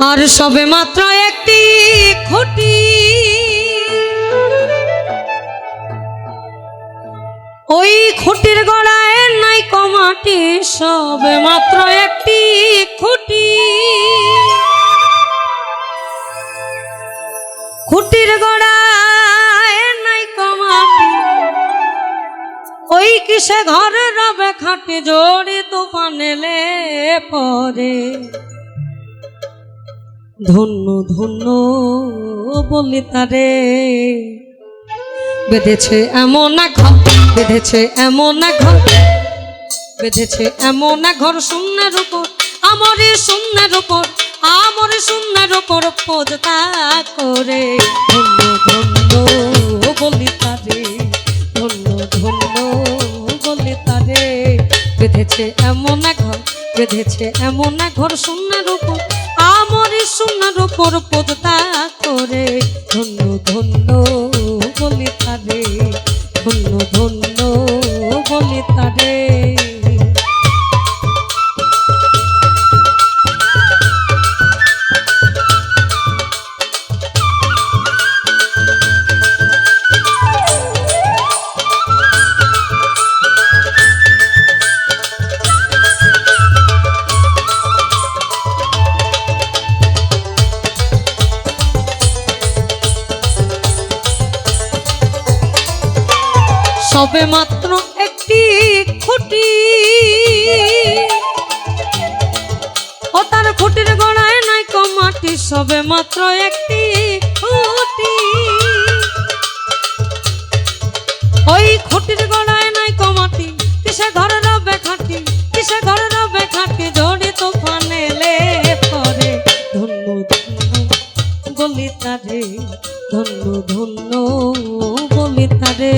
আর সবে মাত্র একটি খুঁটি, ওই খুঁটির গোড়ায় নাই কমাটি, সবে মাত্র একটি খুঁটি, খুঁটির গোড়ায় নাই কমাটি, ওই কিসে ঘর রবে খাটি, জোরে তুফান এলে পরে ধন্য ধন্য বলি তারে। বেঁধেছে এমন এক ঘর, বেঁধেছে এমন এক ঘর, বেঁধেছে এমন এক ঘর শূন্যের উপর, আমার শূন্যের উপর, আমার শূন্যের উপর পোজতা করে। ধন্য ধন্য বলি তারে, ধন্য ধন্য বলি তারে। বেঁধেছে এমন এক ঘর, বেঁধেছে এমন এক ঘর শূন্যের উপর, আমার শূন্যের উপর পোজতা করে। ধন্য ধন্য বলি তারে, ধন্য ধন্য বলি তারে। সবে মাত্র একটি খুঁটি, ও তার খুঁটির গোড়ায় নাই কমাটি, সবে মাত্র একটি খুঁটি, ওই খুঁটির গোড়ায় নাই কমাটি, কিসে ঘরে রবে খাটি, কিসে ঘরে রবে খাটি, জড়ি তুফান এলে পরে। ধন্য ধন্য বলি তারে, ধন্য ধন্য বলি তারে।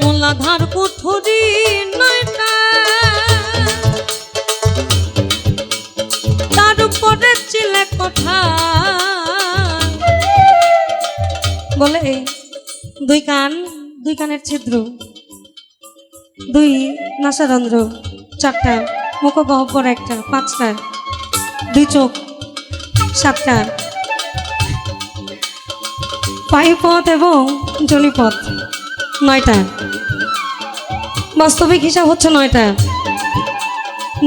মূলাধার কুঠুরি নয়টা, তার উপরে চিলে কোঠা, বলে দুই কান, দুই কানের ছিদ্র, দুই নাসারন্ধ্র, চারটা মুখ গহ্বর, একটা, পাঁচটা, দুই চোখ, সাতটা, পায়ুপথ এবং জনিপথ, নয়টা। বাস্তবিক হিসাব হচ্ছে নয়টা,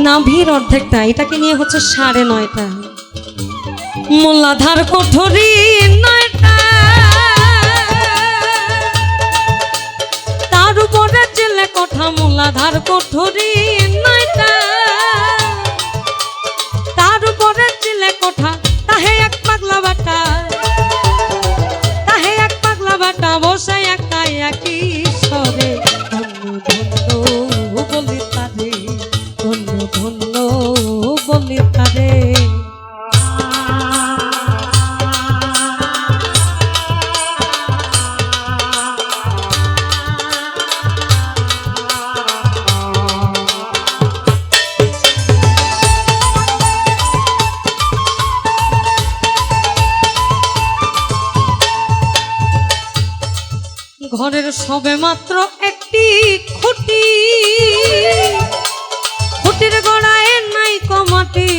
নাভির অর্ধেকটা, এটাকে নিয়ে হচ্ছে 9.5টা। মূলাধার কোঠরি নয়টা, তার উপরে চিলে কোঠা, মূলাধার কোঠরি নয়টা, তার উপরে চিলে কোঠা, তাহে এক পাগলা বাটা, তাহে এক পাগলা বাটা, বসে একা একই সরে। ধন্য ধন্য বলি তারে, ধন্য ধন্য বলি তারে। ঘরের সবে মাত্র একটি খুঁটি, খুঁটির গোড়ায় নাই কমাটি,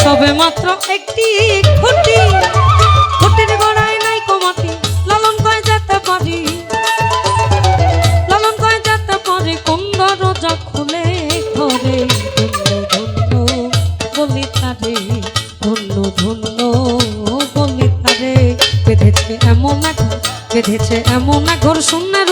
সবে মাত্র একটি খুঁটি, খুঁটির গোড়ায় নাই কমাটি, লালন কয় যেতে পারি, লালন কয় যেতে পারি, কোন দরজা খুলে ঘরে। ধন্য ধন্য বলি তারে, ধন্য ধন্য বলি তারে। বেঁধেছে এমন এক, বেঁধেছে এমন এক ঘর শূন্যের